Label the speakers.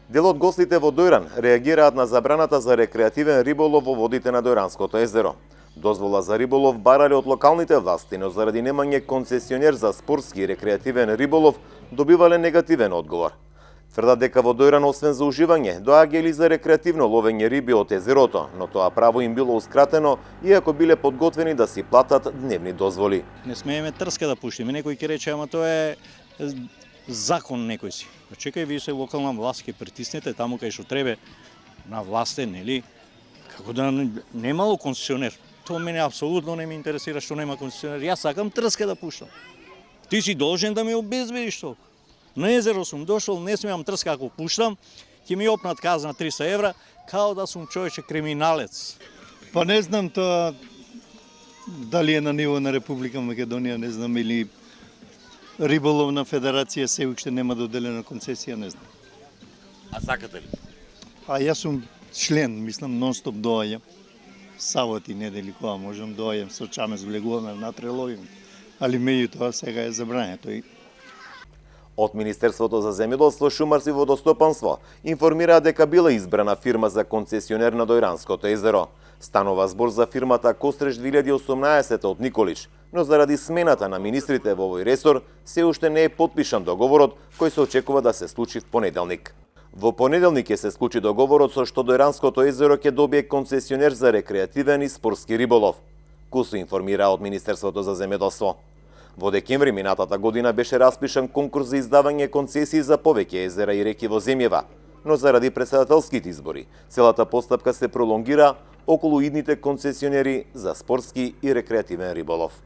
Speaker 1: Дел од гостите во Дојран реагираат на забраната за рекреативен риболов во водите на Дојранското езеро. Дозвола за риболов барале од локалните власти, но заради немање концесионер за спортски и рекреативен риболов добивале негативен одговор. Тврдат дека во Дојран освен за уживање, доаѓали за рекреативно ловење риби од езерото, но тоа право им билоускратено, иако биле подготвени да си платат дневни дозволи.
Speaker 2: Не смееме трска да пуштиме. Некој ќе рече, ама тоа е закон некој си. Чекај, вие се локална власт, ќе притиснете таму кај што требе на власте, нели? Како да немало концесионер. Тоа мене апсолутно не ме интересира што нема концесионер. Јас сакам трска да пуштам. Ти си должен да ми обезбедиш тоа. На езеро сум дошол, не смеам трска ако пуштам, ќе ми опнат казна 300 евра, као да сум човече криминалец.
Speaker 3: Па не знам тоа дали е на ниво на Република Македонија, не знам, или Риболовна федерација се уште нема доделена концесија, не знам.
Speaker 1: А сакате ли?
Speaker 3: А јас сум член, мислам, нон-стоп доаѓам. Саботи, недели, кога можам доаѓам, со чамес влегуваме внатре ловим. Али меѓутоа сега е забрането.
Speaker 1: Од Министерството за земјоделство, шумарство и водостопанство информираа дека била избрана фирма за концесионер на Дојранското езеро. Станува збор за фирмата Костреж 2018 од Николич, но заради смената на министрите во овој ресор, се уште не е потпишан договорот кој се очекува да се случи в понеделник. Во понеделник ќе се склучи договорот со што Дојранското езеро ќе добие концесионер за рекреативен и спортски риболов. КУСУ информира од Министерството за земјоделство. Во декември минатата година беше распишан конкурс за издавање концесии за повеќе езера и реки во земјава, но заради претседателските избори, целата постапка се пролонгира околу идните концесионери за спортски и рекреативен риболов.